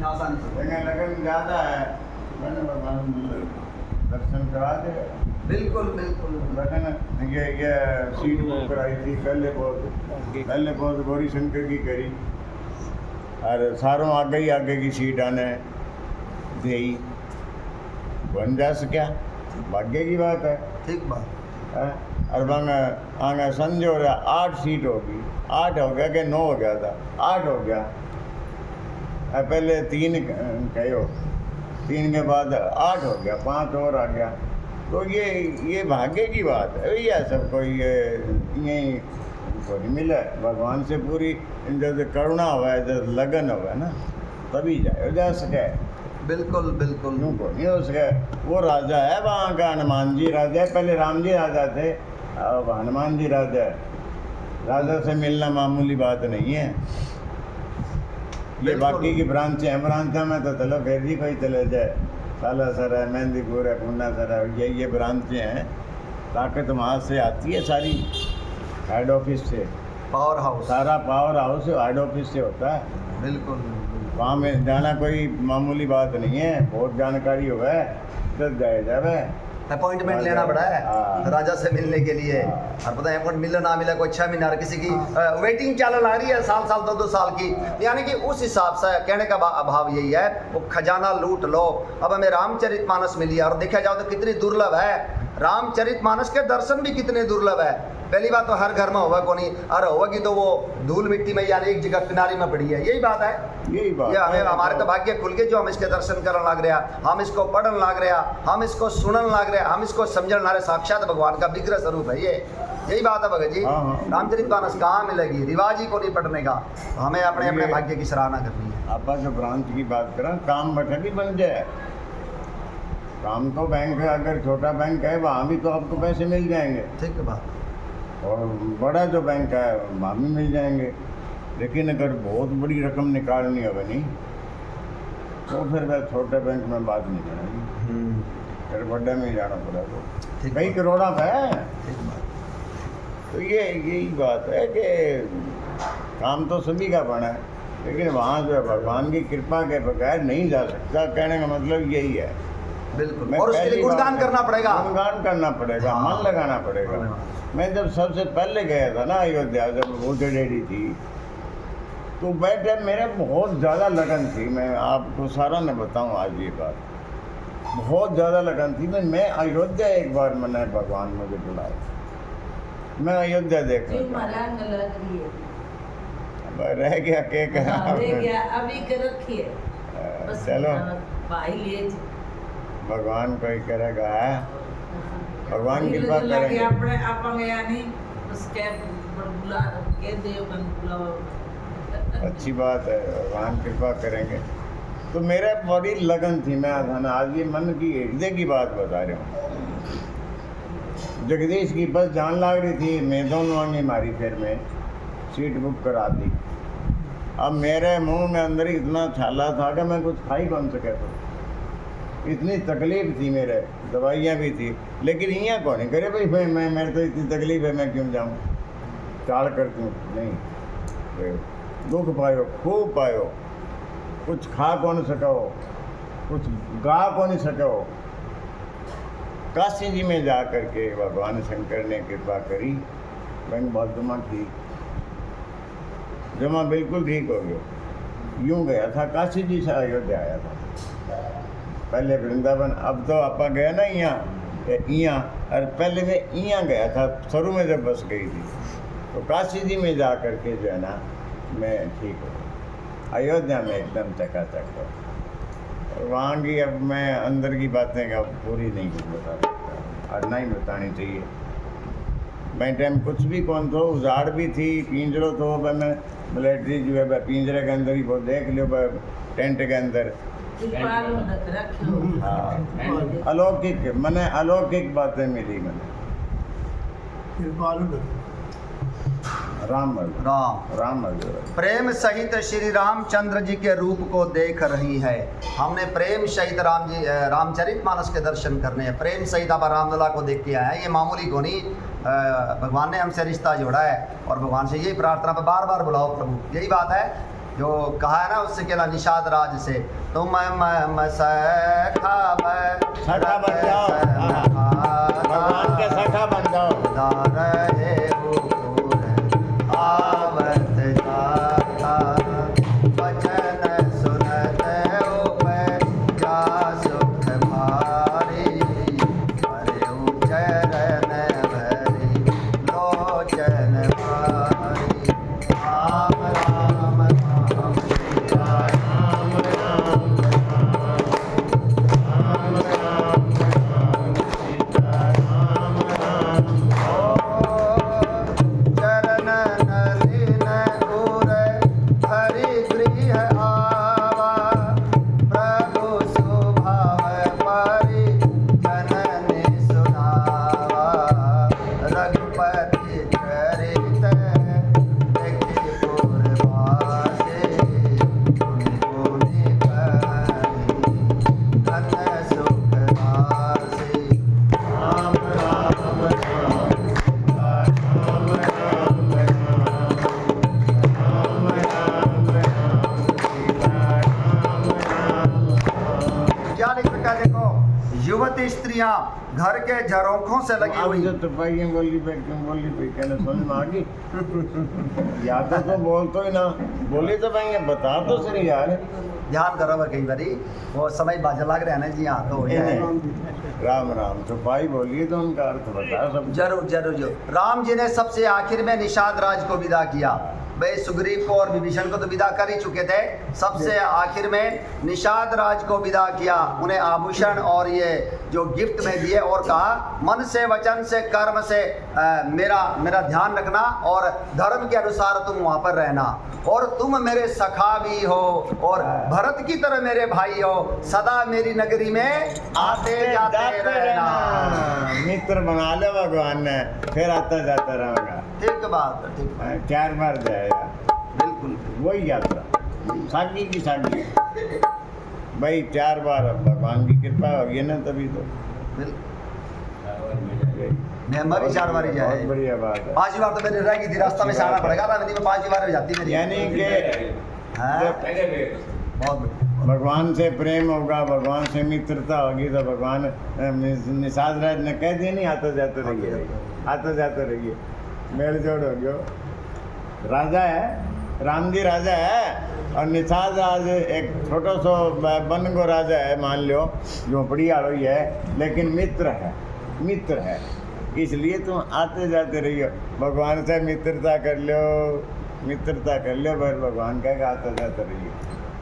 आसानी से। लेकिन लगन ज़्यादा है, मैंने भगवान दर्शन करा दे। बिल्कुल बिल्कुल। लगन ये सीट बुक कराई थी पहले बहुत गौरी शंकर की करी, और सारों आगे की सीट आने दी बन जा सका, भाग्य की बात है। ठीक बात। और वहाँ आगे समझो 8 सीट होगी, 8 हो गया कि 9 हो गया था, 8 हो गया। पहले 3 कहो, 3 के बाद 8 हो गया, 5 और आ गया। तो ये भाग्य की बात है भैया, सबको ये नहीं मिला भगवान से पूरी जैसे करुणा हुआ है, जैसे लगन हुआ है ना, तभी जा सके। बिल्कुल बिल्कुल। यूँ को नहीं हो सके। वो राजा है वहाँ का, हनुमान जी राजा है, पहले राम जी राजा थे, अब हनुमान जी राजा है। राजा से मिलना मामूली बात नहीं है। ये बाकी की ब्रांचें हैं, ब्रांचों में तो चलो फिर भी कोई चले जाए, सालासर है, मेहंदीपुर है, पूर्णासर है, ये ब्रांचें हैं। ताकत वहाँ से आती है सारी, हेड ऑफिस से। पावर हाउस, सारा पावर हाउस हेड ऑफिस से होता है। बिल्कुल। वहाँ में जाना कोई मामूली बात नहीं है, बहुत जानकारी हो है, तो जाए जावे। अपॉइंटमेंट लेना पड़ा है राजा से मिलने के लिए, और पता है अपॉइंटमेंट मिले ना मिले कोई 6 महीना, और किसी की वेटिंग चल रही है साल 2 साल की। यानी कि उस हिसाब से कहने का अभाव यही है, वो खजाना लूट लो। अब हमें रामचरितमानस मिली है, और देखा जाओ तो कितनी दुर्लभ है। रामचरितमानस के दर्शन भी कितने दुर्लभ है। पहली बात तो हर घर में होगा कोनी, और होगी तो वो धूल मिट्टी में, यानी एक जगह किनारे में पड़ी है। यही बात है, यही बात ये हमें हमारे तो भाग्य खुल के जो हम इसके दर्शन करने लग रहे हैं, हम इसको पढ़न लग रहे हैं, हम इसको सुनन लग रहे हैं, हम इसको समझन लग रहे। साक्षात भगवान का विग्रह स्वरूप है ये। यही बात है भगत जी। रामचरितमानस कहाँ मिलेगी, रिवाज ही को नहीं पढ़ने का। हमें अपने अपने भाग्य की सराहना करनी है। आप जो ब्रांच की बात करें, काम बैठा भी बन जाए, काम तो बैंक है, अगर छोटा बैंक है वहाँ भी तो आपको पैसे मिल जाएंगे, ठीक है बात। और बड़ा जो बैंक है वहाँ भी मिल जाएंगे। लेकिन अगर बहुत बड़ी रकम निकालनी है बनी, तो फिर वह छोटे बैंक में बात नहीं करेंगे, फिर बड़े में ही जाना पड़ेगा, कई करोड़ा पे है। तो यही बात है कि काम तो सभी का बना है, लेकिन वहाँ जो है भगवान की कृपा के बगैर नहीं जा सकता। कहने का मतलब यही है। बिल्कुल, और उसके लिए गुणगान करना पड़ेगा, गुणगान करना पड़ेगा, मन लगाना पड़ेगा। मैं जब सबसे पहले गया था ना अयोध्या, जब वोटर डेडी थी, तो बैठे मेरे बहुत ज़्यादा लगन थी। मैं आपको सारा न बताऊं आज ये बात, बहुत ज़्यादा लगन थी। मैं अयोध्या एक बार मैंने भगवान मुझे बुलाया, मैं अयोध्या देख रह गया के चलो भगवान कोई करेगा है, भगवान कृपा करेंगे। अच्छी बात है, भगवान कृपा करेंगे। तो मेरा बड़ी लगन थी, मैं आज ये मन की हृदय की बात बता रहा हूँ। जगदीश की बस जान लग रही थी, मैं दोनों मांगी मारी, फिर मैं सीट बुक करा दी। अब मेरे मुंह में अंदर ही इतना छाला था कि मैं कुछ खा ही बन सके, तो इतनी तकलीफ थी, मेरे दवाइयाँ भी थी, लेकिन यहाँ कौन नहीं करे भाई, मैं मेरे तो इतनी तकलीफ है, मैं क्यों जाऊँ, टाल करती हूँ नहीं। दुख पायो, खूब पायो, कुछ खा कौन सको, कुछ गा कौन सको। काशी जी में जा कर के भगवान शंकर ने कृपा करी, बैंक बहुत जमा बिल्कुल ठीक हो गया। यूँ गया था काशी जी से अयोध्या आया था, पहले वृंदावन, अब तो आपा गया ना यहाँ, और पहले मैं यहाँ गया था शुरू में जब बस गई थी। तो काशी जी में जा कर के जो है ना मैं ठीक हो, अयोध्या में एकदम चकाचक हो। वहाँ की अब मैं अंदर की बातें अब पूरी नहीं बता सकता, और नहीं बतानी चाहिए। मैं टाइम कुछ भी कौन तो, उजाड़ भी थी, पिंजरो तो मैं मिलिट्री जो है पिंजरे के अंदर ही वो देख लो, टेंट के अंदर। हाँ, अलौकिक मैंने अलौकिक बातें मिली मैंने। राम प्रेम सहित श्री रामचंद्र जी के रूप को देख रही है। हमने प्रेम सहित रामचरितमानस के दर्शन करने हैं। प्रेम सहित आप रामलला को देख के आए हैं, ये मामूली को नहीं। भगवान ने हमसे रिश्ता जोड़ा है, और भगवान से यही प्रार्थना पे बार बार बुलाओ प्रभु, यही बात है। जो कहा है ना उससे कहला निषाद राज से, तुम सखा सखा बन जाओ, भगवान के सखा बन जाओ। रहे आवत जाता वचन सुनत उपजा सुख भारी, हरिऊ चरण भरी लोचन भारी। राम राम राम सीताराम, चरण नलिन उर हरि गृह आवा, प्रभु सुभाव परि जननि सुनावा। रघुपति चरित देखि पुरवासी, गुनि गुनि कहि धन सुख राशि। राम राम राम क्या लिख रखा है देखो, युवती स्त्रियां घर के झरोखों से लगी अब हुई। जो तो भाई बोली पे क्यों बोली पे कहना समझ में आ गई। याद तो बोल तो ही ना बोली तो भाई बता तो सही यार। ध्यान करो भाई, कई बारी वो समय बाजा लग रहा है ना जी। हाँ तो हो जाए। राम राम तो भाई बोलिए तो उनका अर्थ बता सब। जरूर जरूर जो राम जी ने सबसे आखिर में निषाद राज को विदा किया। भाई सुग्रीव को और विभीषण को तो विदा कर ही चुके थे, सबसे आखिर में निषाद राज को विदा किया, उन्हें आभूषण और ये जो गिफ्ट में दिए और कहा मन से वचन से कर्म से मेरा ध्यान रखना और धर्म के अनुसार तुम वहाँ पर रहना, और तुम मेरे सखा भी हो और भरत की तरह मेरे भाई हो, सदा मेरी नगरी में आते जाते रहना। मित्र बना लो भगवान ने, फिर आता जाता रहेगा। ठीक बात है, ठीक बात। 4 बार जाएगा बिल्कुल वही यात्रा सागी की सागी भाई 4 बार अब भगवान की कृपा होगी ना तभी तो। बिल्कुल मैं भी 4 बार ही जाए। बहुत बढ़िया बात है। 5 बार तो मेरी रह गई थी, रास्ता में सारा पड़ेगा ना, में 5 बार हो जाती मेरी। यानी कि हाँ, बहुत बढ़िया। भगवान से प्रेम होगा, भगवान से मित्रता होगी तो भगवान निषाद राज ने कह दिया नहीं आते जाते रहिए, आते जाते रहिए, मेल जोड़ हो गयो। राजा है, राम जी राजा है और निषाद राज एक छोटा सा बन को राजा है, मान लो झोपड़ी आड़ोई है, लेकिन मित्र है, मित्र है, इसलिए तुम आते जाते रहियो। भगवान से मित्रता कर लो, मित्रता कर लो, फिर भगवान कहेगा आते जाते रहिए।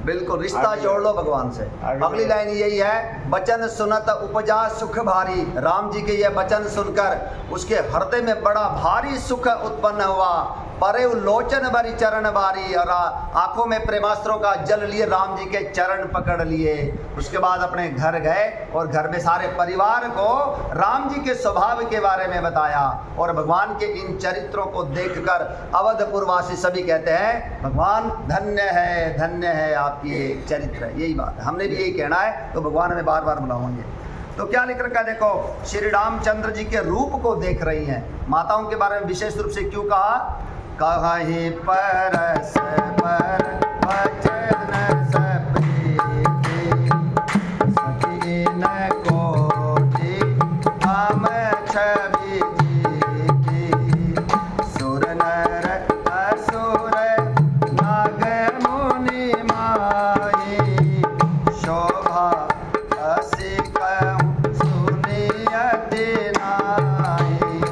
बिल्कुल रिश्ता जोड़ लो भगवान से। अगली लाइन यही है, वचन सुनत उपजा सुख भारी। राम जी के ये वचन सुनकर उसके हृदय में बड़ा भारी सुख उत्पन्न हुआ। परे लोचन भरी चरण बारी, और आंखों में प्रेमास्त्रों का जल लिए राम जी के चरण पकड़ लिए। उसके बाद अपने घर गए और घर में सारे परिवार को राम जी के स्वभाव के बारे में बताया, और भगवान के इन चरित्रों को देखकर अवधपुरवासी सभी कहते हैं भगवान धन्य है आपकी ये चरित्र। यही बात है, हमने भी यही कहना है, तो भगवान हमें बार बार बुलाएंगे। तो क्या लिख रखा है देखो, श्री रामचंद्र जी के रूप को देख रही हैं। माताओं के बारे में विशेष रूप से क्यों कहा, कहीं परस पर वचन सप्रीति, सकीन कोटि हम छवि जी, सुर नर असुर नाग मुनि माही, शोभा असी कहूँ सुनियति नाहि।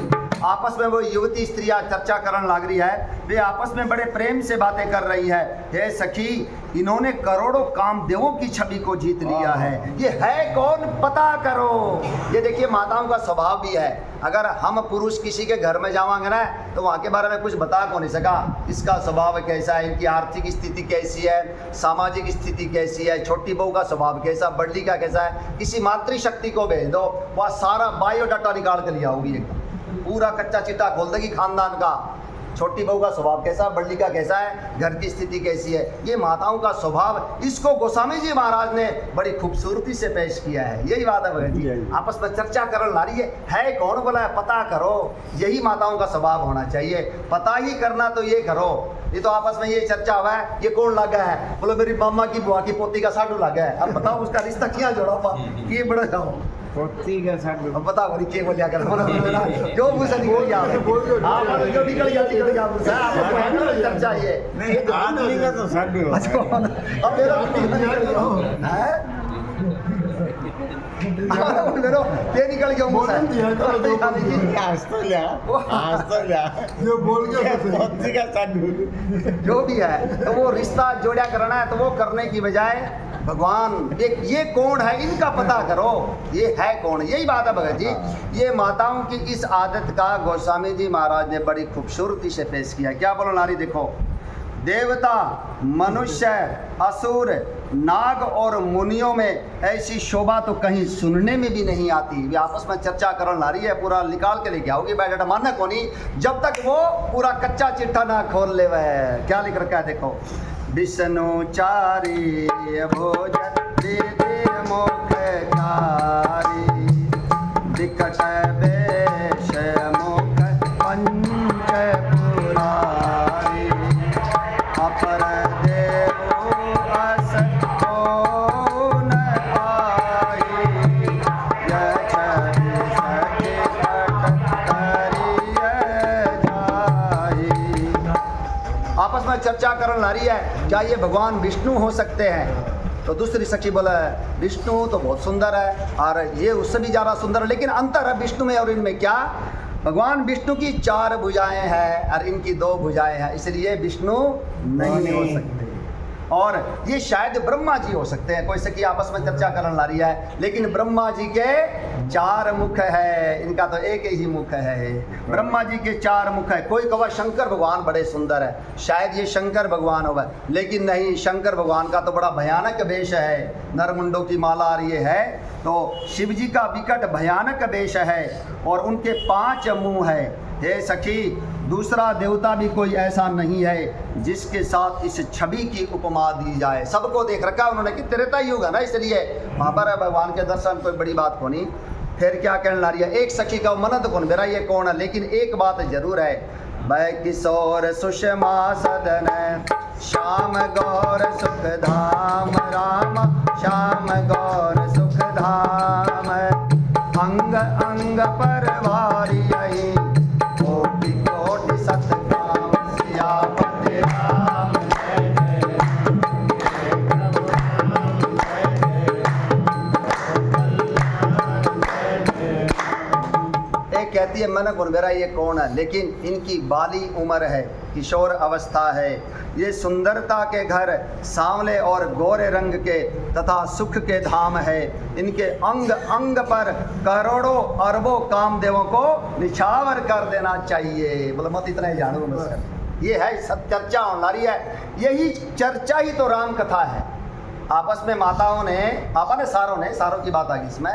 आपस में वो युवती स्त्रियां चर्चा करने लग रही है, वे आपस में बड़े प्रेम से बातें कर रही है। हे सखी, इन्होंने करोड़ों कामदेवों की छवि को जीत लिया है, ये है कौन पता करो। ये देखिए माताओं का स्वभाव भी है, अगर हम पुरुष किसी के घर में जावांगे ना तो वहाँ के बारे में कुछ बता को नहीं सका, इसका स्वभाव कैसा है, इनकी आर्थिक स्थिति कैसी है, सामाजिक स्थिति कैसी है, छोटी बहू का स्वभाव कैसा, बड़ली का कैसा है। किसी मातृशक्ति को भेज दो, वह सारा बायोडाटा निकाल कर लिया होगी, एकदम पूरा कच्चा चिट्टा खोल देगी खानदान का। छोटी बहू का स्वभाव कैसा, बड़ी का कैसा है, घर की स्थिति कैसी है, ये माताओं का स्वभाव, इसको गोस्वामी जी महाराज ने बड़ी खूबसूरती से पेश किया है। यही बात है भगत जी, आपस में चर्चा करने ला रही है कौन बोला है, पता करो। यही माताओं का स्वभाव होना चाहिए, पता ही करना तो ये करो। ये तो आपस में ये चर्चा हुआ है, ये कौन लगा है, बोलो मेरी मामा की बुआ की पोती का साडू लगा है। अब बताओ उसका रिश्ता क्या जोड़ा हुआ, ये बड़ा जाओ पोती का साडू। अब बता बड़ी के बोलिया कर जो मुंह से निकल गया, हां जो निकल गया मुंह से, आप चर्चा ये नहीं, आदमी का तो साडू होता है। अब मेरा निकल गया है मेरा ये निकल गया मुंह से, आज तो लिया जो बोल गया पोती का साडू। जो भी है तो वो रिश्ता जोड़ा करना है तो वो करने की बजाय भगवान ये कौन है इनका पता करो, ये है कौन। यही बात है भगत जी। ये माताओं की इस आदत का गोस्वामी जी महाराज ने बड़ी खूबसूरती से पेश किया। क्या बोलो नारी, देखो देवता, मनुष्य, असुर, नाग और मुनियों में ऐसी शोभा तो कहीं सुनने में भी नहीं आती। वे आपस में चर्चा करने ला रही है, पूरा निकाल के लेके आओगी बैठा मानना कोनी जब तक वो पूरा कच्चा चिट्ठा ना खोल ले। वह क्या लिख रखा है देखो, विष्णु चारी भोजन दे दे मुखकारी, विकट वेश मुख पंच पुरारी, अपर देव अस को न आई, यह छवि सके पट करिय जाई। आपस में चर्चा करने ला रही है, क्या ये भगवान विष्णु हो सकते हैं? तो दूसरी सखी बोला विष्णु तो बहुत सुंदर है और ये उससे भी ज़्यादा सुंदर है, लेकिन अंतर है विष्णु में और इनमें। क्या? भगवान विष्णु की 4 भुजाएं हैं और इनकी 2 भुजाएं हैं, इसलिए विष्णु नहीं हो सकते। और ये शायद ब्रह्मा जी हो सकते हैं। कोई सखी आपस में चर्चा करने ला रही है, लेकिन ब्रह्मा जी के 4 मुख है, इनका तो एक ही मुख है। ब्रह्मा जी के 4 मुख है। कोई कहा शंकर भगवान बड़े सुंदर है, शायद ये शंकर भगवान होगा, लेकिन नहीं, शंकर भगवान का तो बड़ा भयानक वेश है, नरमुंडों की माला और ये है। तो शिव जी का विकट भयानक वेश है और उनके 5 मुंह है। हे सखी, दूसरा देवता भी कोई ऐसा नहीं है जिसके साथ इस छवि की उपमा दी जाए। सबको देख रखा है उन्होंने कि त्रेता युग है ना, इसलिए वहाँ पर है भगवान के दर्शन, कोई बड़ी बात को नहीं। फिर क्या कहने ला रही है, एक सखी का मनद कौन मेरा ये कौन है, लेकिन एक बात जरूर है, वह किशोर सुषमा सदन श्याम गौर सुख धाम, राम श्याम गौर सुख धाम, अंग अंग पर भारी आई, कोटि कोटि सतकाम, सियापति राम जय जय, एक कहती है मन कौन मेरा ये कौन है, लेकिन इनकी बाली उम्र है, किशोर अवस्था है। ये सुंदरता के घर, सांवले और गोरे रंग के तथा सुख के धाम है। इनके अंग अंग पर करोड़ों अरबों कामदेवों को निछावर कर देना चाहिए। बोले मत इतना ही जानू बस, ये है सब चर्चा होने रही है। यही चर्चा ही तो राम कथा है। आपस में माताओं ने, आपा ने सारों की बात आ गई इसमें,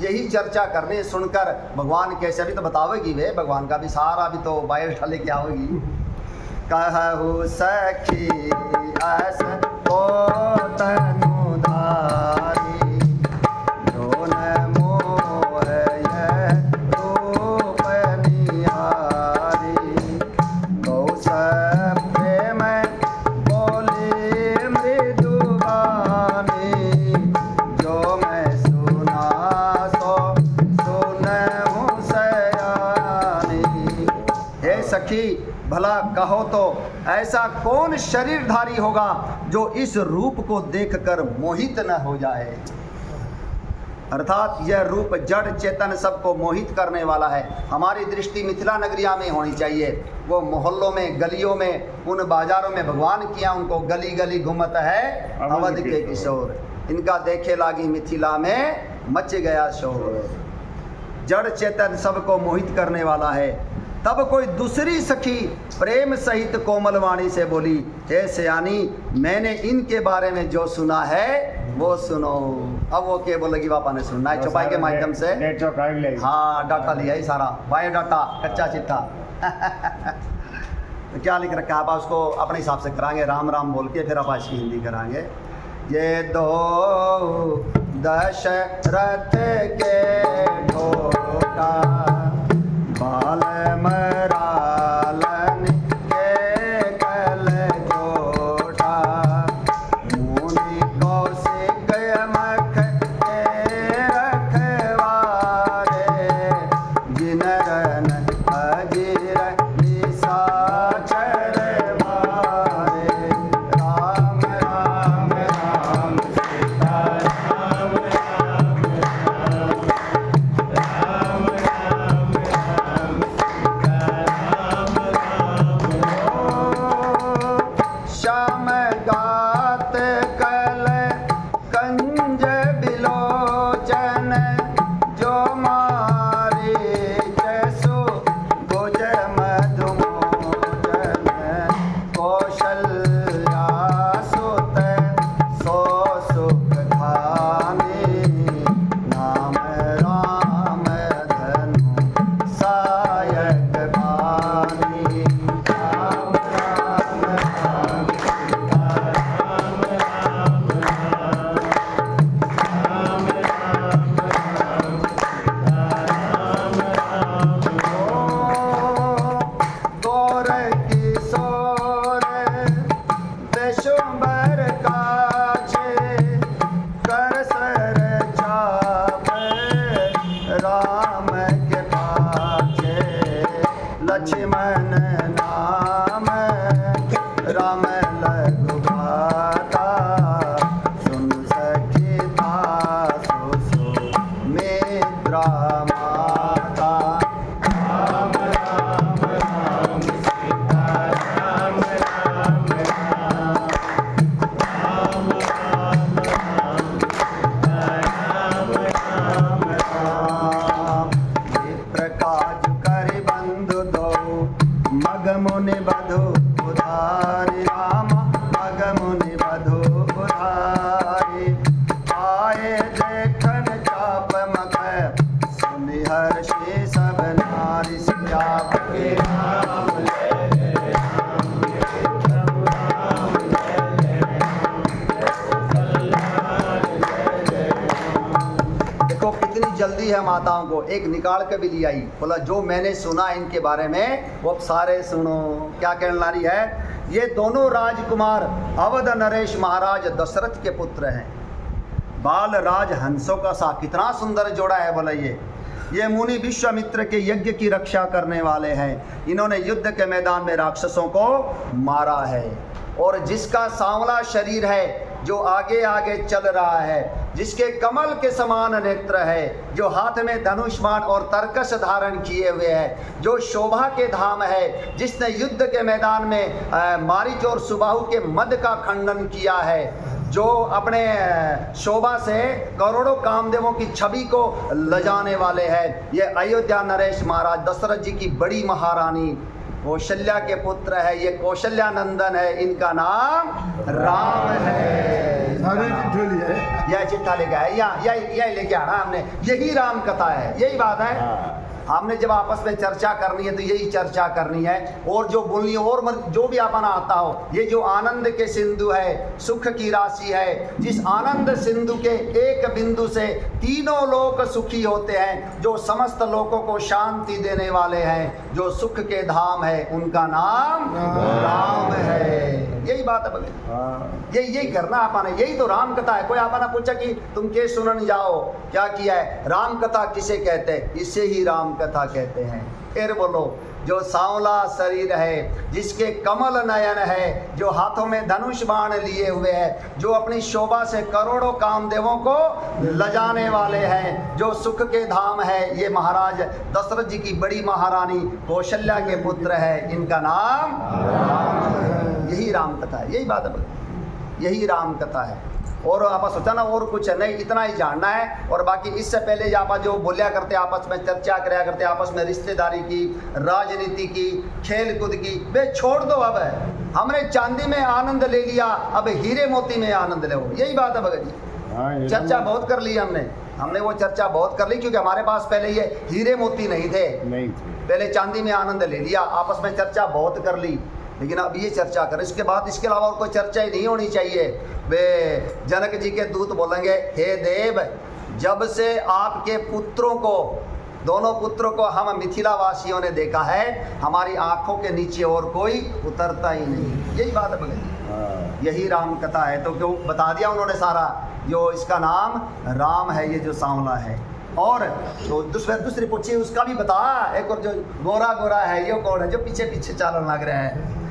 यही चर्चा करने सुनकर भगवान कैसे, अभी तो बतावेगी वे भगवान का भी सारा भी तो बायोडाटा लेके आओगी। कहु सखी अस को तनु धारी, जो न मोह यह रूप निहारी, कौश प्रेम बोली मृदु वाणी, जो मैं सुना सो सुनहु सयानी। हे सखी, भला कहो तो ऐसा कौन शरीरधारी होगा जो इस रूप को देखकर मोहित न हो जाए। अर्थात यह रूप जड़ चेतन सबको मोहित करने वाला है। हमारी दृष्टि मिथिला नगरिया में होनी चाहिए, वो मोहल्लों में, गलियों में, उन बाजारों में भगवान किया उनको गली गली घूमत है अवध के किशोर, इनका देखे लागी मिथिला में मच गया शोर। जड़ चेतन सबको मोहित करने वाला है। तब कोई दूसरी सखी प्रेम सहित कोमल वाणी से बोली, हे सयानी, मैंने इनके बारे में जो सुना है वो सुनो। अब वो क्या बोलेगी, बापा ने सुनना है चौपाई के माध्यम से। हाँ, डाटा लिया ही सारा, बायोडाटा, कच्चा चिट्ठा। क्या लिख रखा है आप उसको अपने हिसाब से कराएंगे, राम राम बोल के फिर आप इसकी हिंदी कराएंगे। ये दो दशरथ के ढोका बाल मरालन के कल जोड़ा मुनि कौशिक मख के रखवारे जिनरन अजीर निशाचर मारे। राम राम राम सीता राम राम राम राम राम सीता राम राम। श्याम गात कल कंज बिलोचन जो मारे जसो भुज मधुमोचन कौशल्या सुत सो सुख धानी नाम राम धनु सायक बानी। राम राम राम सीता राम राम राम राम राम राम सीता राम राम। गौर किशोर विशुंबर काछे कर सर चाप राम के पाछे लक्ष्मण नाम राम लघुभाता सुन सखिता सो मित्रा माता। राम राम राम सीता राम राम राम राम राम राम सीता राम राम राम। विप्र काज करि बंधु दो मग मुनि बधु उधारी राम मग मुनि बधु उधारी। आए देखन चाप मख सुनि हर्षि सब नारी सियाप के राम जय जय राम जय प्रभु राम जय जय राम जय कल्याण जय जय राम। देखो कितनी जल्दी है माताओं को, एक निकाल के भी ले आई, बोला जो मैंने सुना इनके बारे में वो अब सारे सुनो। क्या कहने ला रही है, ये दोनों राजकुमार अवध नरेश महाराज दशरथ के पुत्र हैं। बाल राज हंसों का सा कितना सुंदर जोड़ा है बोला ये मुनि विश्वामित्र के यज्ञ की रक्षा करने वाले हैं। इन्होंने युद्ध के मैदान में राक्षसों को मारा है। और जिसका सांवला शरीर है, जो आगे आगे चल रहा है, जिसके कमल के समान नेत्र है, जो हाथ में धनुष बाण और तरकस धारण किए हुए है, जो शोभा के धाम है, जिसने युद्ध के मैदान में मारीच और सुबाहु के मद का खंडन किया है, जो अपने शोभा से करोड़ों कामदेवों की छवि को लजाने वाले हैं। ये अयोध्या नरेश महाराज दशरथ जी की बड़ी महारानी कौशल्या के पुत्र है। ये कौशल्या नंदन है, इनका नाम राम है। यह चिट्ठा लेके आए, यही लेके आना हमने, यही राम कथा है, यही बात है। हमने जब आपस में चर्चा करनी है तो यही चर्चा करनी है। और जो बोलनी है और जो भी अपना आता हो, ये जो आनंद के सिंधु है, सुख की राशि है, जिस आनंद सिंधु के एक बिंदु से तीनों लोक सुखी होते हैं, जो समस्त लोकों को शांति देने वाले हैं, जो सुख के धाम है, उनका नाम राम है। यही बात है भले, यही करना आपने, यही तो राम कथा है। कोई आपने पूछा कि तुम के सुनन जाओ, क्या किया है? राम कथा किसे कहते हैं? इसे ही राम कथा कहते हैं। फिर बोलो, जो सांवला शरीर है, जिसके कमल नयन है, जो हाथों में धनुष बाण लिए हुए है, जो अपनी शोभा से करोड़ों कामदेवों को लजाने वाले हैं, जो सुख के धाम है, ये महाराज दशरथ जी की बड़ी महारानी कौशल्या के पुत्र है, इनका नाम राम है। यही राम कथा है, यही बात है, यही राम कथा है। और आप सोचा ना और कुछ नहीं, इतना ही जानना है। और बाकी इससे पहले आप जो बोलिया करते, आपस में चर्चा कराया करते, आपस में रिश्तेदारी की, राजनीति की, खेल कूद की, वे छोड़ दो। अब हमने चांदी में आनंद ले लिया, अब हीरे मोती में आनंद ले। यही बात है भगत जी। चर्चा बहुत कर ली हमने वो चर्चा बहुत कर ली, क्योंकि हमारे पास पहले ये हीरे मोती नहीं थे, पहले चांदी में आनंद ले लिया, आपस में चर्चा बहुत कर ली। लेकिन अब ये चर्चा करें, इसके बाद इसके अलावा और कोई चर्चा ही नहीं होनी चाहिए। वे जनक जी के दूत बोलेंगे, हे देव, जब से आपके पुत्रों को, दोनों पुत्रों को हम मिथिला वासियों ने देखा है, हमारी आंखों के नीचे और कोई उतरता ही नहीं। यही बात है भगत जी, यही राम कथा है। तो क्यों बता दिया उन्होंने सारा, जो इसका नाम राम है, ये जो सांवला है। और तो दूसरी पूछी उसका भी बता, एक और जो गोरा गोरा है, ये कौन है जो पीछे पीछे चालन लग रहा है?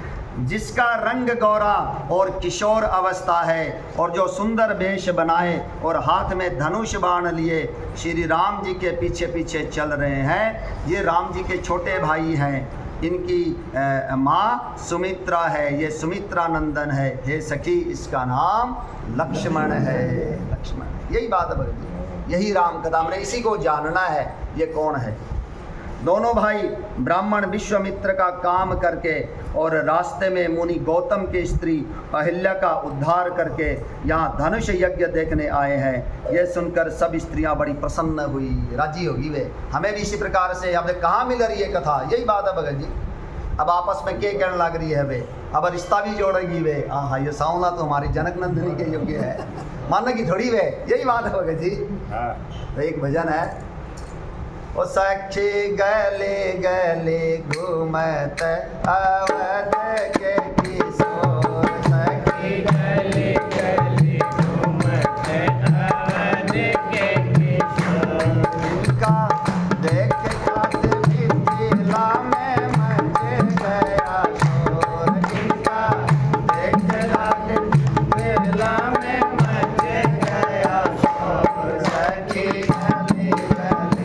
जिसका रंग गौरा और किशोर अवस्था है, और जो सुंदर वेश बनाए और हाथ में धनुष बाण लिए श्री राम जी के पीछे पीछे चल रहे हैं। ये राम जी के छोटे भाई हैं, इनकी माँ सुमित्रा है, ये सुमित्रा नंदन है। हे सखी, इसका नाम लक्ष्मण है। लक्ष्मण, यही बात है भगत जी, यही राम कथा। हमने इसी को जानना है, ये कौन है। दोनों भाई ब्राह्मण विश्वामित्र का काम करके और रास्ते में मुनि गौतम की स्त्री अहिल्या का उद्धार करके यहाँ धनुष यज्ञ देखने आए हैं। ये सुनकर सब स्त्रियाँ बड़ी प्रसन्न हुई, राजी होगी वे। हमें भी इसी प्रकार से, अब कहाँ मिल रही है कथा, यही बात है भगत जी। अब आपस में क्या कहने लग रही है वे, अब रिश्ता भी जोड़ेगी वे। हाँ, ये सांवला तो हमारी जनक नंदिनी के योग्य है, मानने की थोड़ी वे, यही बात है भगत जी। तो एक भजन है, ओ सखी गले गले घूमत अवध के किशोर, सखी गले गले घूमत अवध के किशोर, इनका देख खात मिथिला में मच गया शोर, इनका देख खात मिथिला में मच गया शोर, सखी गले गले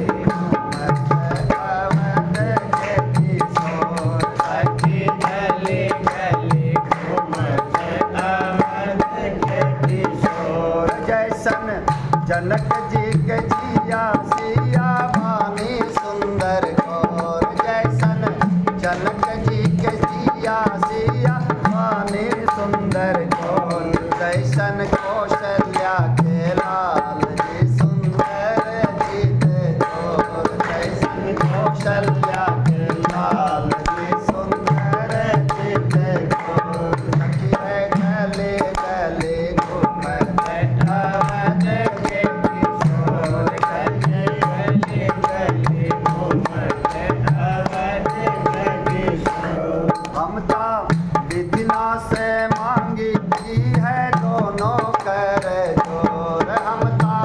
जनक जी के जिया सिया बानी सुंदर गौर, जैसन जनक जी के जिया सिया बानी सुंदर गौर, जैसन कौशल्या के लाल जी सुंदर जीत गौर, जैसन कौशल्या के लाल जी सुंदर जीत गौर, सखी गले गले घूमत अवध के किशोर, गले गले गले घूमत अवध के किशोर। ममता विधिना से मांगी की है दोनों कर जोर, ममता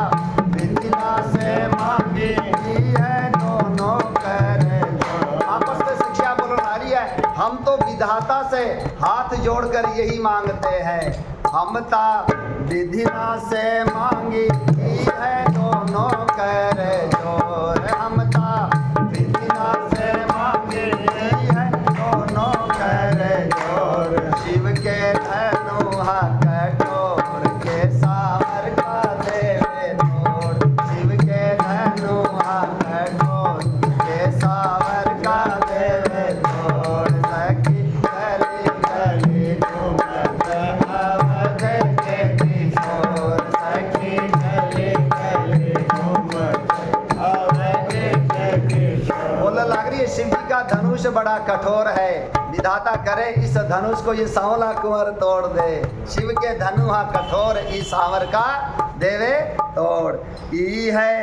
विधिना से मांगी की है दोनों कर जोर। आपस में शिक्षा बोलो नारी है, हम तो विधाता से हाथ जोड़कर यही मांगते हैं। ममता विधिना से मांगी की है दोनों कर जोर, ममता विधिना से मांगी की है दोनों कर जोर, शिव के धनुहा कठोर के सावर का देवे तोड़, शिव के धनुहा कठोर के सावर का देवे तोड़, सखी गली गली घूमत अवध के किशोर, सखी गली गली घूमत अवध के किशोर। बोलने लग रही है, शिव जी का धनुष बड़ा कठोर है, विधाता करे इस धनुष को ये सांवला कुंवर तोड़ दे। शिव के धनुहा कठोर, इस सांवर का देवे तोड़। ई है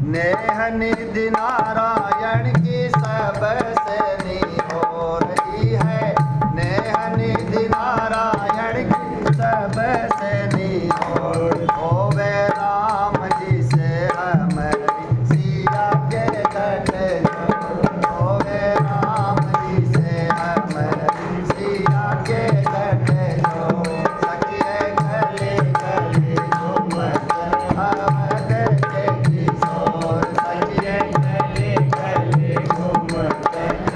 नेह निधि नारायण की सबसे निहोर, ई है नेह निधि नारायण की सबसे निहोर, होवे राम जी से हमारी सिया के घट जोड़, होवे राम जी से हमारी सिया के घट जोड़, सखी गले गले घूमत अवध के किशोर, सखी गले गले घूमत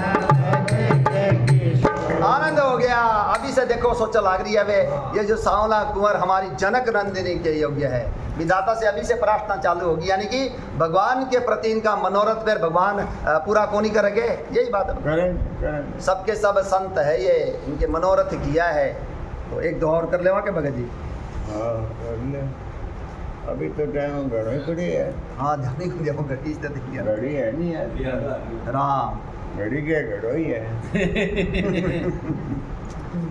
अवध के किशोर। आनंद हो गया। अभी से देखो सोचा लाग रही है वे, ये जो सांवला कुंवर हमारी जनक नंदिनी के योग्य है। विधाता से अभी से प्रार्थना चालू होगी, यानी कि भगवान के प्रति इनका मनोरथ फिर भगवान पूरा कौन ही करेंगे, यही बात है। करें सबके सब संत है, ये इनके मनोरथ किया है। तो एक दो और कर लेवा के भगत जी। हाँ कर ले, अभी तो टाइम घड़ी पड़ी है। हाँ जाने को देखो घटी स्थिति घड़ी है नहीं है, राम घड़ी क्या घड़ो ही है।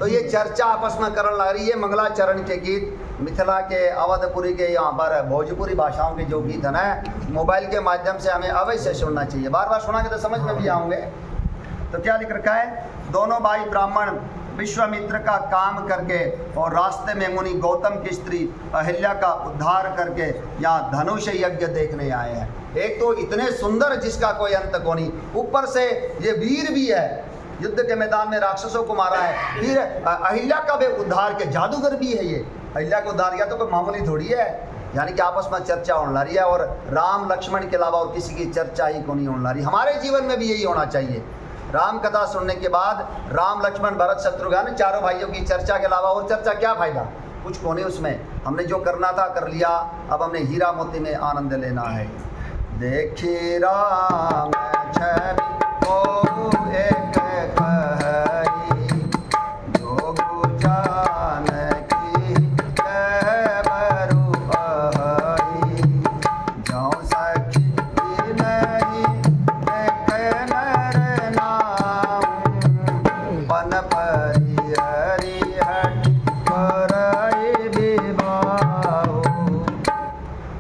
तो ये चर्चा आपस में करने लग रही है। मंगलाचरण के गीत मिथिला के, अवधपुरी के, यहाँ पर भोजपुरी भाषाओं के जो गीत है ना, मोबाइल के माध्यम से हमें अवश्य सुनना चाहिए। बार बार सुना के तो समझ में भी आऊँगे। तो क्या लिख रखा है, दोनों भाई ब्राह्मण विश्वामित्र का काम करके और रास्ते में मुनि गौतम की स्त्री अहिल्या का उद्धार करके यहाँ धनुष यज्ञ देखने आए हैं। एक तो इतने सुंदर जिसका कोई अंत को नहीं, ऊपर से ये वीर भी है, युद्ध के मैदान में राक्षसों को मारा है, फिर अहिल्या का भी उद्धार के जादूगर भी है। ये अहिल्या को उद्धार किया तो कोई मामूली थोड़ी है। यानी कि आपस में चर्चा होने रही है और राम लक्ष्मण के अलावा और किसी की चर्चा ही को नहीं होने रही। हमारे जीवन में भी यही होना चाहिए। राम कथा सुनने के बाद राम लक्ष्मण भरत शत्रुघ्न चारों भाइयों की चर्चा के अलावा और चर्चा क्या फायदा, कुछ को नहीं उसमें। हमने जो करना था कर लिया, अब हमने हीरा मोती में आनंद लेना है। देखी राम छवि को एक कहई, जोगु जानकी कैबरु अहई, जौं सखी नहीं देख नर नाम, बन परि हरिहट करई विवाहो।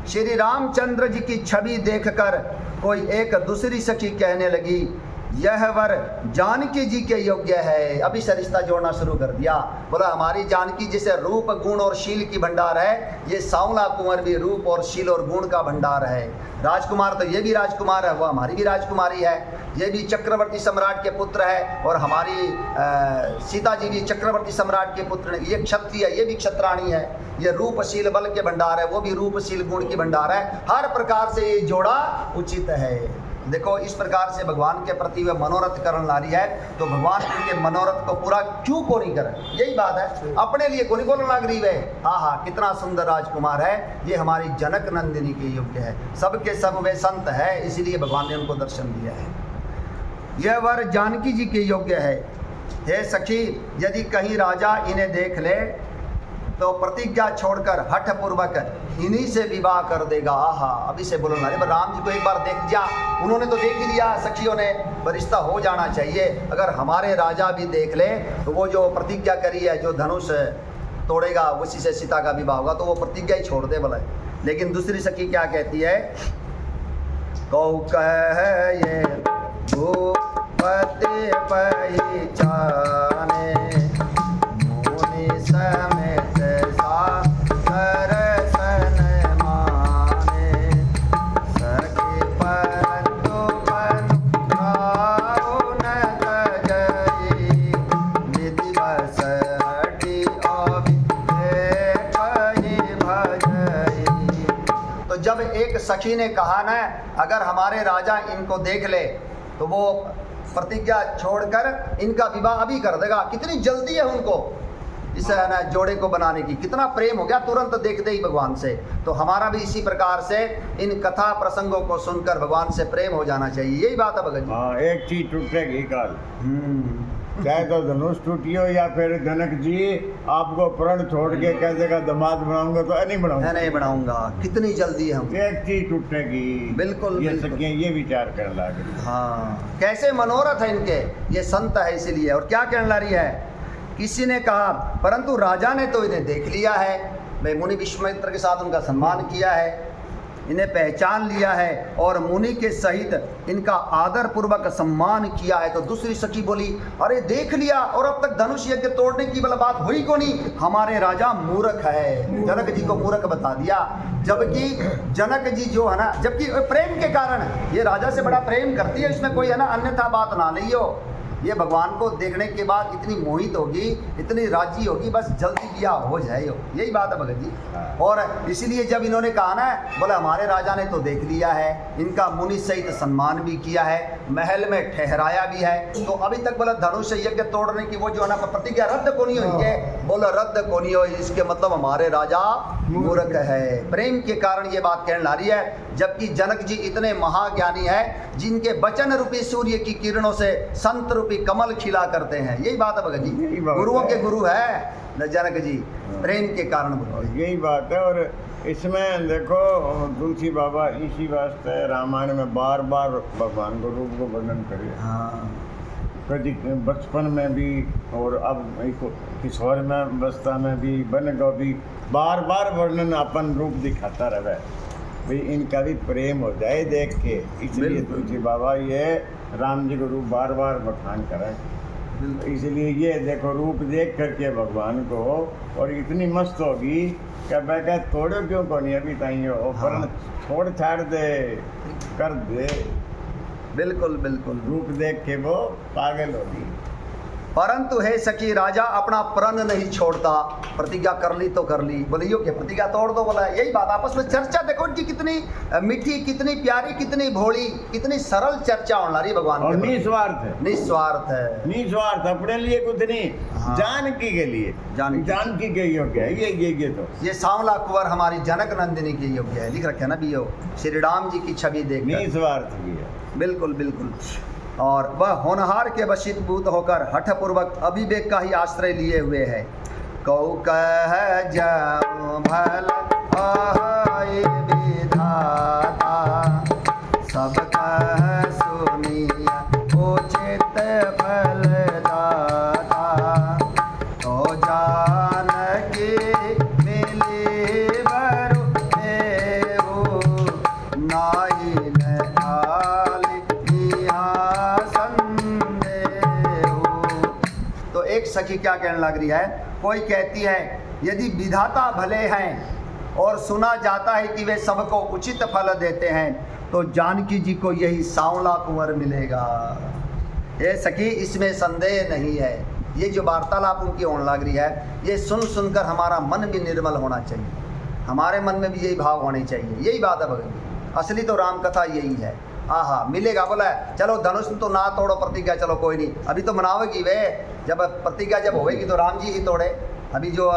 श्री रामचंद्र जी की छवि देखकर कोई एक दूसरी सखी कहने लगी, यह वर जानकी जी के योग्य है। अभी से रिश्ता जोड़ना शुरू कर दिया। बोला हमारी जानकी जैसे रूप गुण और शील की भंडार है, ये सांवला कुंवर भी रूप और शील और गुण का भंडार है। राजकुमार तो ये भी राजकुमार है, वह हमारी भी राजकुमारी है। ये भी चक्रवर्ती सम्राट के पुत्र है और हमारी सीता जी भी चक्रवर्ती सम्राट के पुत्र है। ये क्षत्रिय है, ये भी क्षत्राणी है। ये रूपशील बल के भंडार है, वो भी रूपशील गुण की भंडार है। हर प्रकार से ये जोड़ा उचित है। देखो इस प्रकार से भगवान के प्रति वह मनोरथ करने ला रही है, तो भगवान उनके मनोरथ को पूरा क्यों को नहीं करे, यही बात है। अपने लिए को नहीं बोलने लग रही है, हाँ हाँ कितना सुंदर राजकुमार है, ये हमारी जनक नंदिनी के योग्य है। सबके सब वे संत है, इसीलिए भगवान ने उनको दर्शन दिया है। यह वर जानकी जी के योग्य है। हे सखी, यदि कहीं राजा इन्हें देख ले तो प्रतिज्ञा छोड़कर हठ पूर्वक इन्हीं से विवाह कर देगा। आहा, अभी से बोलो ना, अरे राम जी को एक बार देख जा, उन्होंने तो देख ही लिया, सखियों ने, रिश्ता हो जाना चाहिए। अगर हमारे राजा भी देख ले तो वो जो प्रतिज्ञा करी है, जो धनुष तोड़ेगा उसी से सीता का विवाह होगा, तो वो प्रतिज्ञा ही छोड़ दे बोले। लेकिन दूसरी सखी क्या कहती है, कौ कह ये भूपति पहचाने, मुनि समेत जब एक सखी ने कहा ना, अगर हमारे राजा इनको देख ले तो वो प्रतिज्ञा छोड़कर इनका विवाह अभी कर देगा। कितनी जल्दी है उनको इस ना जोड़े को बनाने की, कितना प्रेम हो गया तुरंत देखते ही भगवान से। तो हमारा भी इसी प्रकार से इन कथा प्रसंगों को सुनकर भगवान से प्रेम हो जाना चाहिए, यही बात है भगत जी। हाँ, एक चीज टूटेगी काल, चाहे तो धनुष टूटियो या फिर जनक जी आपको प्रण छोड़ के कह देगा दामाद बनाऊंगा, तो नहीं बनाऊंगा, नहीं बनाऊंगा, कितनी जल्दी है। एक चीज टूटेगी, बिल्कुल ये सखियां ये विचार करने लगे। हाँ, कैसे मनोरथ है इनके, ये संत है इसीलिए। और क्या कहने ला रही है, किसी ने कहा परंतु राजा ने तो इन्हें देख लिया है, भाई मुनि विश्वामित्र के साथ उनका सम्मान किया है, इन्हें पहचान लिया है और मुनि के सहित इनका आदर पूर्वक सम्मान किया है। तो दूसरी सखी बोली, अरे देख लिया और अब तक धनुष यज्ञ तोड़ने की वाला बात हुई को नहीं, हमारे राजा मूर्ख है। जनक जी को मूर्ख बता दिया, जबकि जनक जी जो है ना, जबकि प्रेम के कारण ये राजा से बड़ा प्रेम करती है, इसमें कोई है ना अन्यथा बात ना नहीं हो। ये भगवान को देखने के बाद इतनी मोहित होगी, इतनी राजी होगी, बस जल्दी ब्याह हो जाए, यही बात है भगत जी। और इसीलिए जब इन्होंने कहा ना, बोले हमारे राजा ने तो देख लिया है, इनका मुनि सहित सम्मान भी किया है, महल में ठहराया भी है, तो अभी तक बोला धनुष यज्ञ तोड़ने की वो जो है ना प्रतिज्ञा रद्द को नहीं हुई है। बोला रद्द को नहीं हुई, इसके मतलब हमारे राजा मूर्ख है। प्रेम के कारण ये बात कहने ला रही है। जबकि जनक जी इतने महाज्ञानी है, जिनके वचन रूपी सूर्य की किरणों से संत रूपी कमल खिला करते हैं, यही बात है भगत जी। गुरुओं के गुरु है जनक जी, प्रेम के कारण यही बात है। और इसमें देखो तुलसी बाबा इसी वास्ते रामायण में बार बार भगवान को रूप को वर्णन करे। हाँ, कभी बचपन में भी और अब किशोर में अवस्था में भी बन गो भी बार बार वर्णन अपन रूप दिखाता रहे भाई इनका भी प्रेम हो जाए देख के, इसलिए बिल्कुल। तुलसी बाबा ये राम जी को रूप बार बार बखान करें। इसलिए ये देखो रूप देख करके भगवान को और इतनी मस्त होगी कि मैं क्या तोड़ो क्यों को नहीं अभी ताइयो पर हाँ। छोड़ छाड़ दे कर दे, बिल्कुल बिल्कुल। रूप देख के वो पागल होगी। परंतु हे सखी राजा अपना प्रण नहीं छोड़ता, प्रतिज्ञा कर ली तो कर ली, बोले यो क्या प्रतिज्ञा तोड़ दो, बोला यही बात आपस में चर्चा देखो उनकी कितनी मीठी, कितनी प्यारी, कितनी भोली, कितनी सरल चर्चा होने रही भगवान और के प्रति। निस्वार्थ है, निस्वार्थ है, निस्वार्थ अपने लिए कुछ नहीं, हाँ। जानकी के लिए, जानकी के योग्य है ये तो ये सांवला कुंवर हमारी जनक नंदिनी के योग्य है, लिख रखे है ना भी यो श्री राम जी की छवि देख निस्वार्थ भी है। बिल्कुल बिल्कुल। और वह होनहार के वशीभूत होकर हठपूर्वक अभिवेक का ही आश्रय लिए हुए है। कौ कह जाऊं भल आए विधाता, सब कह सुनिया उचित फल दाता, तो जान के मिले बरु देवो, नाई न आली इहाँ संदेहो। तो एक सखी क्या कहने लग रही है, कोई कहती है यदि विधाता भले हैं और सुना जाता है कि वे सबको उचित फल देते हैं, तो जानकी जी को यही सांवला कुंवर मिलेगा। ये सखी इसमें संदेह नहीं है। ये जो वार्तालाप उनकी होने लग रही है, ये सुन सुनकर हमारा मन भी निर्मल होना चाहिए, हमारे मन में भी यही भाव होने चाहिए। यही बात है भगवान, असली तो राम कथा यही है। आहा मिलेगा, बोला है चलो धनुष तो ना तोड़ो प्रतिज्ञा, चलो कोई नहीं, अभी तो मनावेगी वे, जब प्रतिज्ञा जब होएगी तो राम जी ही तोड़े। अभी जो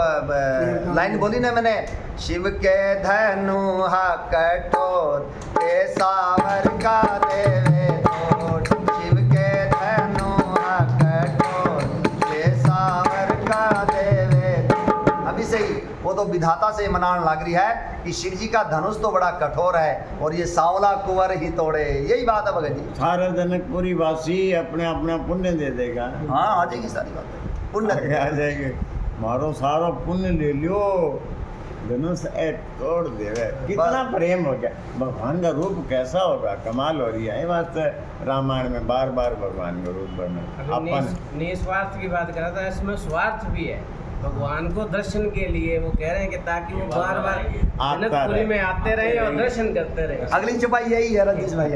लाइन बोली ना मैंने, शिव के धनु कठोर के सावर का देवे तोड़, शिव के धनु कठोर के सावर का देवे। अभी से ही वो तो विधाता से मनाने लग रही है कि शिव जी का धनुष तो बड़ा कठोर है और ये सांवला कुंवर ही तोड़े। यही बात है भगत जी। सारा जनकपुरी वासी अपने अपना पुण्य दे देगा। हाँ आ जाएगी सारी बात, पुण्य आगे आ जाएंगे, मारो सारा पुण्य ले लियो, धनुष तोड़ देवे। कितना प्रेम हो गया, भगवान का रूप कैसा होगा, कमाल हो रही है। वास्ते रामायण में बार बार भगवान का रूप बना। अपन निस्वार्थ की बात कर रहा था, इसमें स्वार्थ भी है। भगवान को दर्शन के लिए वो कह रहे हैं कि ताकि वो बार बार जनकपुरी में आते रहे और दर्शन करते रहे। अगली चुपाई यही है रजनीश भाई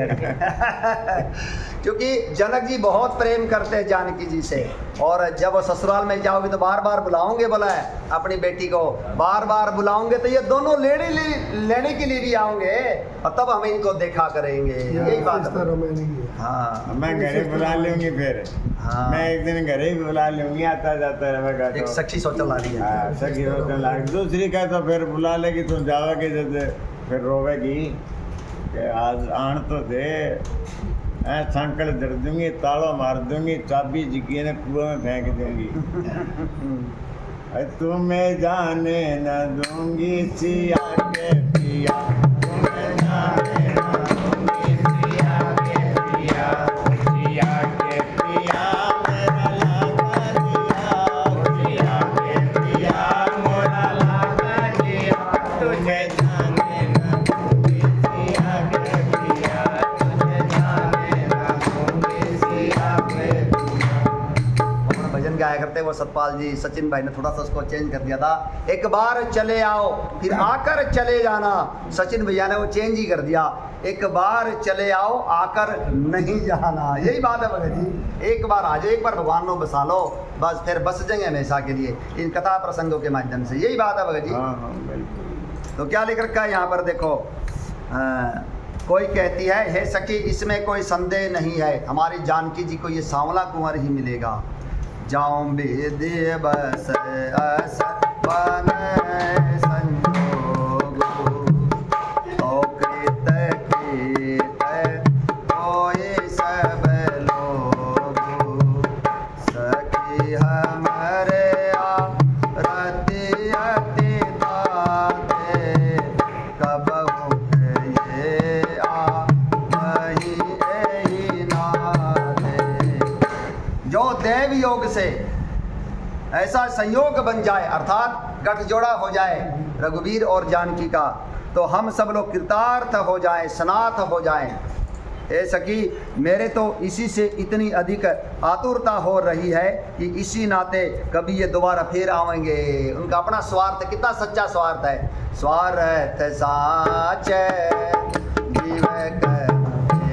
क्योंकि जनक जी बहुत प्रेम करते हैं जानकी जी से, और जब वो ससुराल में जाओगे तो बार बार बुलाओगे, बोला है अपनी बेटी को बार बार बुलाओगे, तो ये दोनों लेने के लिए भी आओगे और तब हम इनको देखा करेंगे। यही बात है। हाँ मैं घरे बुला लूंगी, फिर हाँ। मैं एक दिन घरे भी बुला लूंगी, आता जाता रहेगा। एक सखी सोचल आ रही है। सखी सोचने लाग, दूसरी का तो फिर बुला लेगी, तुम जाओगे जैसे फिर रोवेगी कि आज आन तो दे, सांकड़ धर दूंगी, ताला मार दूंगी, चाबी जिकी ने कुएं में फेंक दूंगी। तुम्हें जाने न दूंगी सिया के पिया, तुम्हें जाने न दूंगी सिया के पिया, सिया के पिया मेरा लागा दिया, सिया के पिया मोरा लागा दिया, तुम्हें जाने न दूंगी सिया के पिया, तुम्हें जाने न दूंगी सिया के पिया। अपना भजन गाया करते वो सतपाल जी, सचिन भाई ने थोड़ा सा उसको चेंज कर दिया था, एक बार चले आओ फिर आकर चले जाना। सचिन भैया ने वो चेंज ही कर दिया, एक बार चले आओ आकर नहीं जाना। यही बात है भगत जी, एक बार आ जाओ, एक बार भगवान में बसा लो, बस फिर बस जाएंगे हमेशा के लिए इन कथा प्रसंगों के माध्यम से। यही बात है भगत जी। हाँ बिल्कुल। तो क्या लिख रखा है यहाँ पर देखो, कोई कहती है हे सखी इसमें कोई संदेह नहीं है, हमारी जानकी जी को ये सांवला कुंवर ही मिलेगा। जाऊं बेदे बस अस बन संजोग, तो कृत कृत होए सब लोग, सखी हमरे रति अति ताते, कबहु ये आ वही एही नाते। ऐसा संयोग बन जाए, अर्थात गठजोड़ा हो जाए रघुवीर और जानकी का, तो हम सब लोग कृतार्थ हो जाएं, सनाथ हो जाएं। ए सखी, मेरे तो इसी से इतनी अधिक आतुरता हो रही है कि इसी नाते कभी ये दोबारा फिर आवेंगे। उनका अपना स्वार्थ, कितना सच्चा स्वार्थ है। स्वार्थ साचे विवेक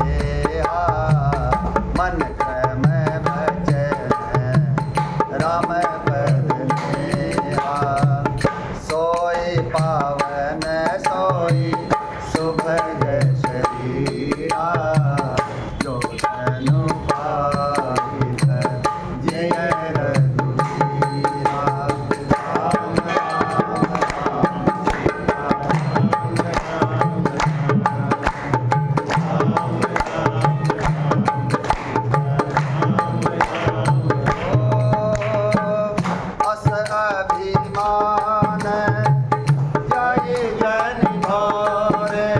देहा, मन क्रम भजे राम पद नेहा। सोई पावन सोई सुभग शरीरा, जो तनु पावित जय रघुवीरा। राम अस अभिमान जय जन भोरे,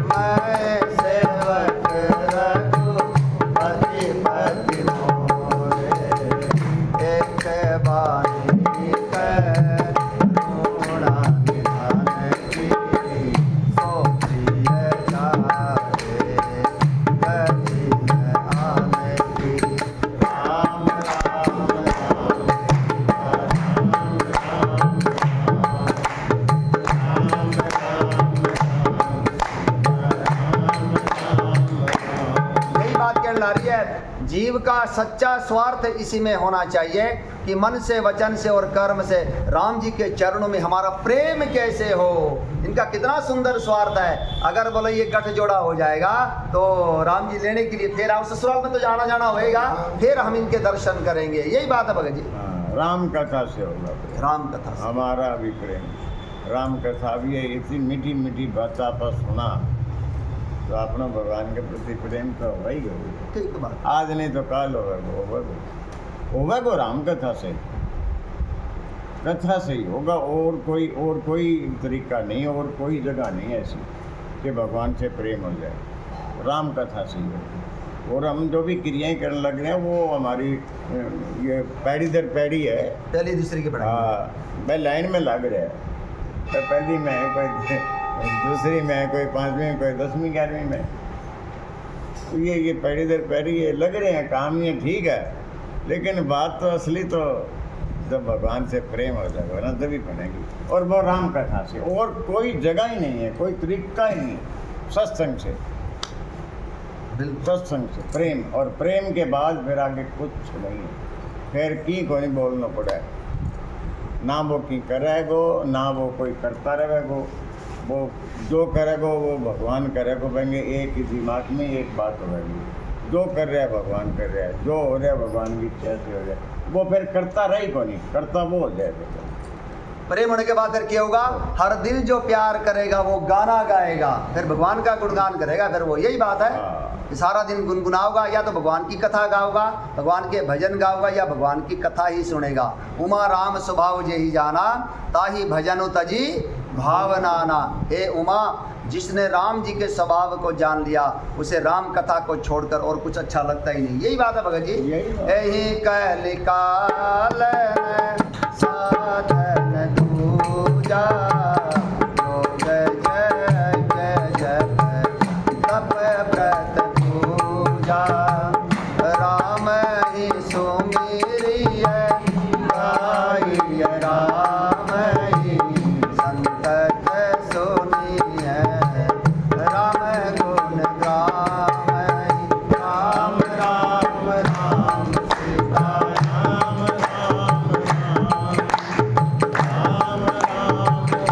मैं सेवक रघुपति पति मोरे। एक बानी करुणा निधान की, सो प्रिय जाते कठिन आने की। राम राम यही बात कहने ला रही है। जीव का सच्चा स्वार्थ इसी में होना चाहिए कि मन से, वचन से और कर्म से राम जी के चरणों में हमारा प्रेम कैसे हो। इनका कितना सुंदर स्वार्थ है। अगर बोले ये गठजोड़ा हो जाएगा तो राम जी लेने के लिए फिर आप ससुराल में तो जाना होएगा, फिर हम इनके दर्शन करेंगे। यही बात है भगत जी। राम कथा से होगा प्रेम। राम कथा से। हमारा भी प्रेम राम कथा भी है। इतनी मीठी मीठी बात आप सुना तो अपना भगवान के प्रति प्रेम तो वही होगी। ठीक बात। आज नहीं तो कल होगा को राम कथा से ही होगा। और कोई तरीका नहीं, और कोई जगह नहीं ऐसी कि भगवान से प्रेम हो जाए। राम कथा से ही होगा। और हम जो भी क्रियाएं करने लग रहे हैं वो हमारी ये पैड़ी दर पैड़ी है। पहली दूसरी की पढ़ाई। हाँ, मैं लाइन में लग रहा है। तो पहली में, कोई दूसरी में, कोई 5वीं में, कोई 10वीं 11वीं में। तो ये पैड़ी दर पैड़ी ये लग रहे हैं, काम ये ठीक है, लेकिन बात तो असली तो जब भगवान से प्रेम हो जाएगा ना तभी बनेगी। और वो राम कथा से, और कोई जगह ही नहीं है, कोई तरीका ही नहीं। सत्संग से, सत्संग से प्रेम, और प्रेम के बाद फिर आगे कुछ नहीं है। फिर की को नहीं बोलना पड़ा है, ना वो की करेगो, ना वो कोई करता रहेगो। वो जो करेगो वो भगवान करेगो। बनेंगे एक ही दिमाग में एक बात होगी, जो कर रहा है भगवान कर रहा है, जो हो रहा है भगवान की इच्छा से हो जाए। वो फिर करता रही को नहीं, करता वो हो जाएगा। प्रेम होने के बाद फिर क्या होगा? हर दिल जो प्यार करेगा वो गाना गाएगा, फिर भगवान का गुणगान करेगा। फिर वो यही बात है कि सारा दिन गुनगुनाओगा, या तो भगवान की कथा गाओगा, भगवान के भजन गाओगा, या भगवान की कथा ही सुनेगा। उमा राम स्वभाव जे ही जाना, ताही भजन तजी भावनाना। हे उमा, जिसने राम जी के स्वभाव को जान लिया उसे राम कथा को छोड़कर और कुछ अच्छा लगता ही नहीं। यही बात है भगत जी। यही कहलिकाल साधन दूजा, योग जग जप तप व्रत पूजा। राम ही सुमिरिय गाइय, राम ही संतत सुनिय। राम गुण गावै, राम राम राम सीता राम, राम राम राम राम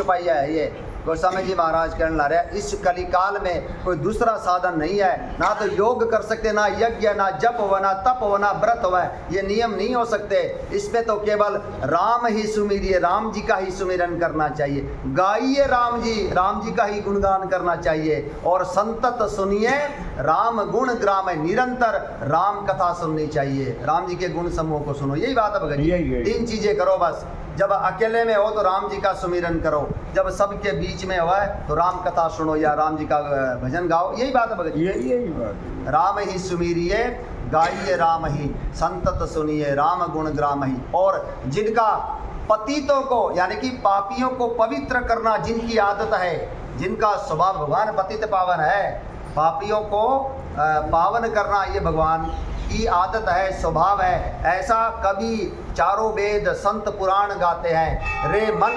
छुपाई है ये। गोस्वामी जी महाराज कहने ला रहे हैं, इस कलिकाल में कोई दूसरा साधन नहीं है, ना तो योग कर सकते, ना यज्ञ, ना जप हो, ना तप हो, ना व्रत हो, ये नियम नहीं हो सकते। इसमें तो केवल राम ही सुमिरिए, राम जी का ही सुमिरन करना चाहिए, गाइए राम जी का ही गुणगान करना चाहिए, और संतत सुनिए राम गुण ग्राम, निरंतर राम कथा सुननी चाहिए, राम जी के गुण समूह को सुनो। यही बात है भगत जी, यही। 3 चीजें करो बस। जब अकेले में हो तो राम जी का सुमिरन करो, जब सबके बीच में हुआ है तो राम कथा सुनो या राम जी का भजन गाओ। यही बात है भगत जी, यही बात है। राम ही सुमिरिए गाइए राम ही, संतत सुनिए राम गुण ग्राम ही। और जिनका पतितों को यानी कि पापियों को पवित्र करना जिनकी आदत है, जिनका स्वभाव, भगवान पतित पावन है, पापियों को पावन करना ये भगवान की आदत है, स्वभाव है। ऐसा कभी चारों वेद संत पुराण गाते हैं, रे मन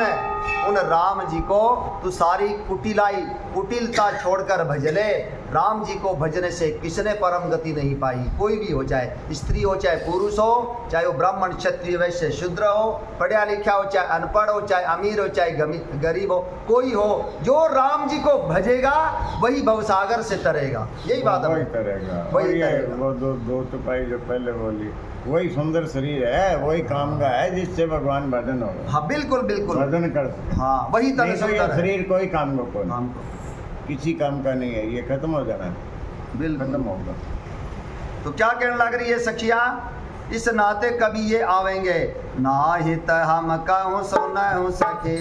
उन राम जी को तू सारी कुटिलता छोड़कर भजले, राम जी को भजने से किसने परम गति नहीं पाई। कोई भी हो, चाहे स्त्री हो चाहे पुरुष हो, चाहे वो ब्राह्मण क्षत्रिय वैश्य शूद्र हो, पढ़ा लिखा हो चाहे अनपढ़ हो, चाहे अमीर हो चाहे गरीब हो, कोई हो, जो राम जी को भजेगा वही भवसागर से तरेगा। यही बात है, वही करेगा। वही करेगा। वो दो तुपाई जो पहले बोली, वही सुंदर शरीर है, वही काम का है जिससे भगवान भजन होगा। हाँ बिल्कुल बिल्कुल, भजन कर सकते। हाँ वही तन नहीं तो ये सुंदर है। शरीर कोई काम को कोई काम को किसी काम का नहीं है, ये खत्म हो जाना है, बिल्कुल खत्म होगा। तो क्या कहने लग रही है सखिया, इस नाते कभी ये आवेंगे, नाहित हम कहूँ सुनहु सखे,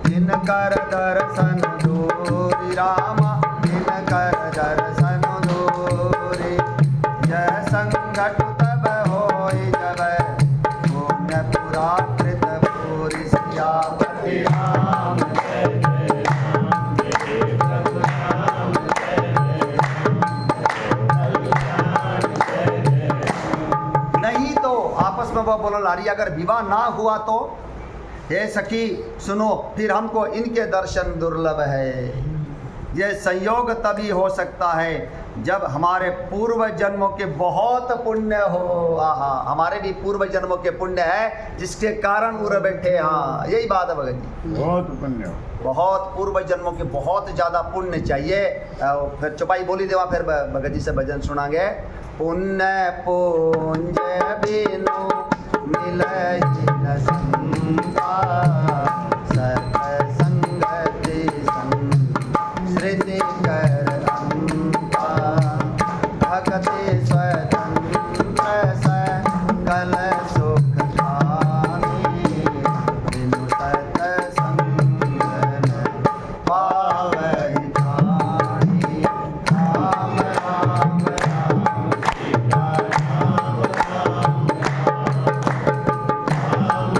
जिनकर दर्शन दूरी रामा, जिनकर दर्शन दूरी, जय संकट तब होई जब, पुण्य पुरा कृत पूरी सियापति राम जय जय राम, जय प्रभु राम जय जय राम। नहीं तो आपस में वो बोलो लारी, अगर विवाह ना हुआ तो हे सखी सुनो, फिर हमको इनके दर्शन दुर्लभ है। ये संयोग तभी हो सकता है जब हमारे पूर्व जन्मों के बहुत पुण्य हो। आहा, हमारे भी पूर्व जन्मों के पुण्य है जिसके कारण उड़ बैठे। हाँ यही बात है भगत जी, बहुत पुण्य हो, बहुत पूर्व जन्मों के बहुत ज़्यादा पुण्य चाहिए। फिर चौपाई बोली देवा, फिर भगत जी से भजन सुनांगे। पुण्य पुंज बिनु मिलहि न संगा, सत्संगति संसृति कर अंका, भगति स्वतंत्र सकल सुख खानी, बिनु सत्संग पावहि ठानी। राम राम राम सीता राम राम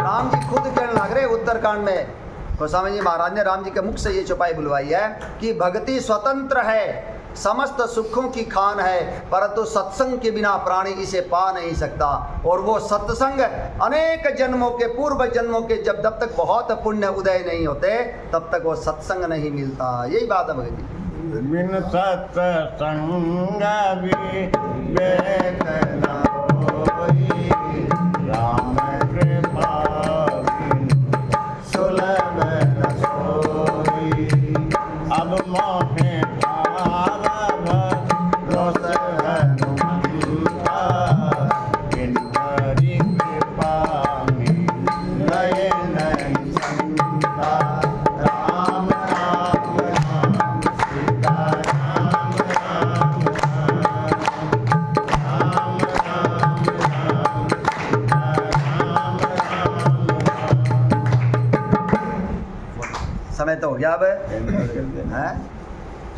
राम जी खुद कहने लग रहे उत्तरकांड में, गोस्वामी जी महाराज ने राम जी के मुख से ये चौपाई बुलवाई है कि भक्ति स्वतंत्र है, समस्त सुखों की खान है, परंतु सत्संग के बिना प्राणी इसे पा नहीं सकता। और वो सत्संग अनेक जन्मों के, पूर्व जन्मों के, जब तक बहुत पुण्य उदय नहीं होते तब तक वो सत्संग नहीं मिलता। यही बात है भगत जी। बिन सत्संग विवेक न होई, राम कृपा बिनु सुलभ न सोई। अब मोहे भाव भरोस हनुमंता, बिन हरि कृपा मिलय नहीं संता। राम राम राम सीता राम राम राम, राम राम राम सीता राम राम। समय तो हो गया अब है,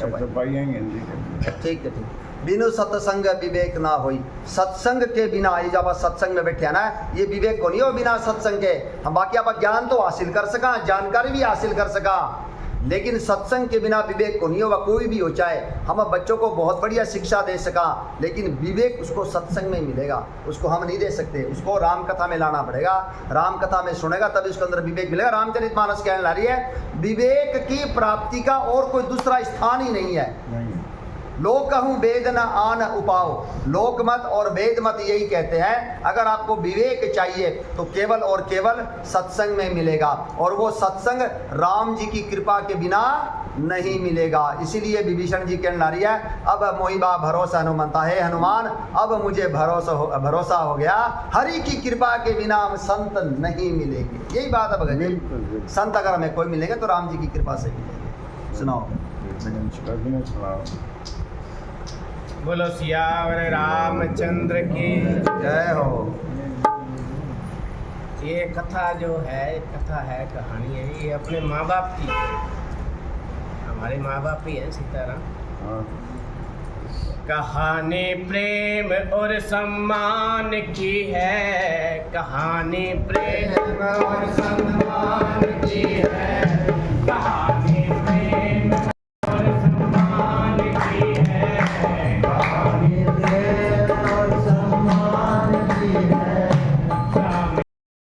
तो पाइएंगे हिंदी के। ठीक है ठीक। बिनु सत्संग विवेक ना होई, सत्संग के बिना, ये जब आप सत्संग में बैठे हैं ना, ये विवेक को नहीं हो बिना सत्संग के। हम बाकी आप ज्ञान तो हासिल कर सका, जानकारी भी हासिल कर सका, लेकिन सत्संग के बिना विवेक को नहीं होगा। कोई भी हो, चाहे हम बच्चों को बहुत बढ़िया शिक्षा दे सका, लेकिन विवेक उसको सत्संग में मिलेगा, उसको हम नहीं दे सकते, उसको राम कथा में लाना पड़ेगा। राम कथा में सुनेगा तभी उसके अंदर विवेक मिलेगा। रामचरितमानस कहने ला रही है, विवेक की प्राप्ति का और कोई दूसरा स्थान ही नहीं है। नहीं, लोक कहूँ वेद न आन उपाओ, लोकमत और वेद मत यही कहते हैं अगर आपको विवेक चाहिए तो केवल और केवल सत्संग में मिलेगा, और वो सत्संग राम जी की कृपा के बिना नहीं मिलेगा। इसीलिए विभीषण जी कहने रही है अब मोहिबा भरोसा हनुमंता, है हनुमान अब मुझे भरोसा हो गया, हरि की कृपा के बिना हम संत नहीं मिलेंगे। यही बात है भगत जी, बिल्कुल बिल्कुल। संत अगर हमें कोई मिलेंगे तो राम जी की कृपा से मिलेंगे। सुनाओ। सुनाओ। बोलो सियावर रामचंद्र की जय हो। ये कथा जो है, कथा है, कहानी है, ये अपने माँ बाप की है। हमारे माँ बाप ही है सीताराम। हाँ। कहानी प्रेम और सम्मान की है, कहानी प्रेम और सम्मान की है।